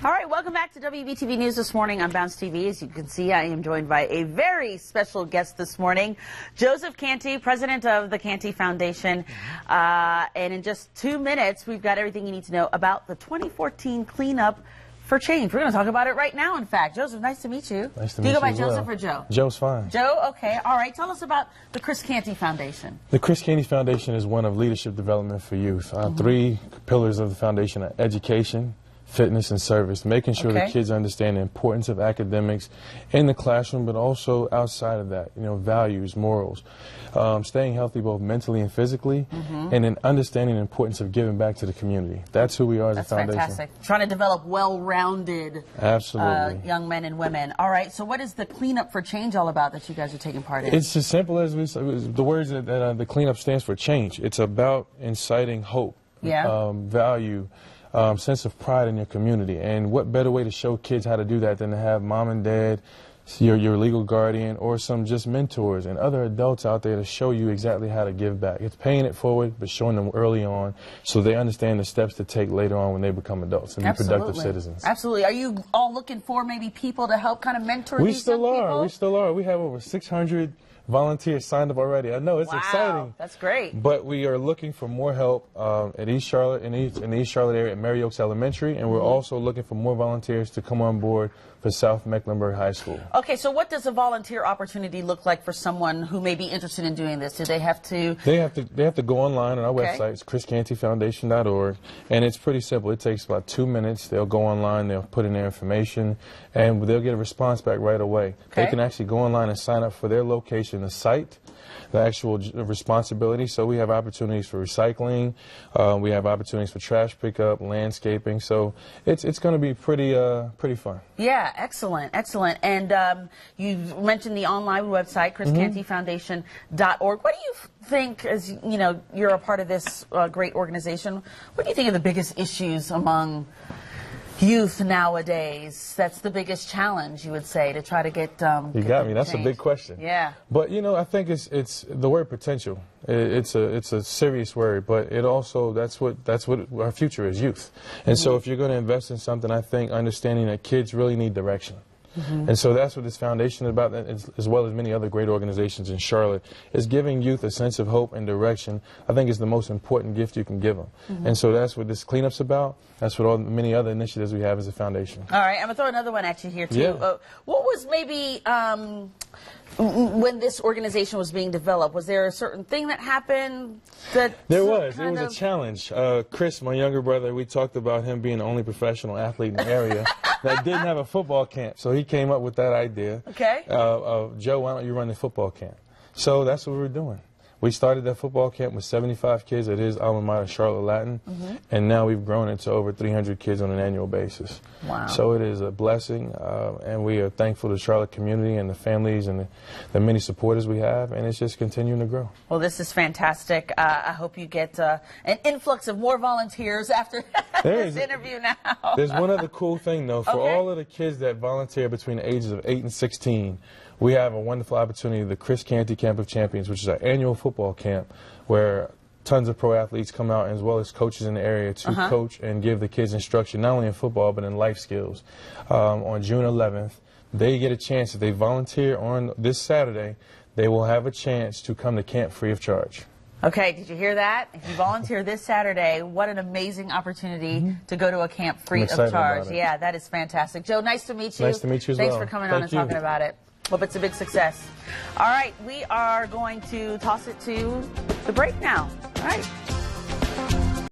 All right, welcome back to WBTV News this morning on Bounce TV. As you can see, I am joined by a very special guest this morning, Joseph Canty, president of the Canty Foundation. And in just 2 minutes, we've got everything you need to know about the 2014 cleanup for change. We're going to talk about it right now, in fact. Joseph, nice to meet you. Nice to meet you. Do you go by Joseph or Joe? Joe's fine. Joe, okay. All right. Tell us about the Chris Canty Foundation. The Chris Canty Foundation is one of leadership development for youth. 3 pillars of the foundation are education, fitness, and service, making sure the kids understand the importance of academics in the classroom, but also outside of that, values, morals, staying healthy both mentally and physically, and then understanding the importance of giving back to the community. That's who we are as a foundation. That's fantastic. Trying to develop well-rounded young men and women. All right, so what is the Cleanup for Change all about that you guys are taking part in? It's as simple as the words that the cleanup stands for: change. It's about inciting hope, value, sense of pride in your community. And what better way to show kids how to do that than to have mom and dad, your legal guardian, or some just mentors and other adults out there to show you exactly how to give back. It's paying it forward, but showing them early on so they understand the steps to take later on when they become adults and be productive citizens. Absolutely. Are you all looking for maybe people to help kind of mentor these young people? We still are. We have over 600 volunteers signed up already. I know it's exciting. That's great. But we are looking for more help at East Charlotte, in the East Charlotte area at Mary Oaks Elementary, and we're also looking for more volunteers to come on board for South Mecklenburg High School. Okay, so what does a volunteer opportunity look like for someone who may be interested in doing this? Do they have to? They have to go online on our website. It's chriscantyfoundation.org, and it's pretty simple. It takes about 2 minutes. They'll go online, they'll put in their information, and they'll get a response back right away. They can actually go online and sign up for their location, the site, the actual responsibility. So we have opportunities for recycling, we have opportunities for trash pickup, landscaping. So it's going to be pretty fun. Yeah, excellent, excellent. And you mentioned the online website, chriscantyfoundation.org. What do you think, as you're a part of this great organization, what do you think are the biggest issues among youth nowadays? That's the biggest challenge, you would say, to try to get you got me. That's a big question. Yeah. But I think it's the word potential. It's a serious word, but it also that's what our future is, youth. And so if you're going to invest in something, I think understanding that kids really need direction. And so that's what this foundation is about, as well as many other great organizations in Charlotte, is giving youth a sense of hope and direction. I think is the most important gift you can give them. And so that's what this cleanup's about. That's what many other initiatives we have as a foundation. All right, I'm going to throw another one at you here, too. Yeah. What was maybe, when this organization was being developed, was there a certain thing that happened that There was. It was a challenge. Chris, my younger brother, we talked about him being the only professional athlete in the area that didn't have a football camp. So he came up with that idea. Okay. Joe, why don't you run the football camp? So that's what we're doing. We started that football camp with 75 kids at his alma mater, Charlotte Latin, and now we've grown it to over 300 kids on an annual basis. Wow. So it is a blessing, and we are thankful to the Charlotte community and the families and the many supporters we have, and it's just continuing to grow. Well, this is fantastic. I hope you get an influx of more volunteers after this interview now. There's one other cool thing, though. For all of the kids that volunteer between the ages of 8 and 16, we have a wonderful opportunity, the Chris Canty Camp of Champions, which is our annual football camp where tons of pro athletes come out, as well as coaches in the area, to coach and give the kids instruction, not only in football, but in life skills. On June 11th, they get a chance, if they volunteer on this Saturday, they will have a chance to come to camp free of charge. Okay, did you hear that? If you volunteer this Saturday, what an amazing opportunity to go to a camp free of charge. Yeah, that is fantastic. Joe, nice to meet you. Nice to meet you as well. Thanks for coming on and talking about it. Hope it's a big success. All right, we are going to toss it to the break now. All right.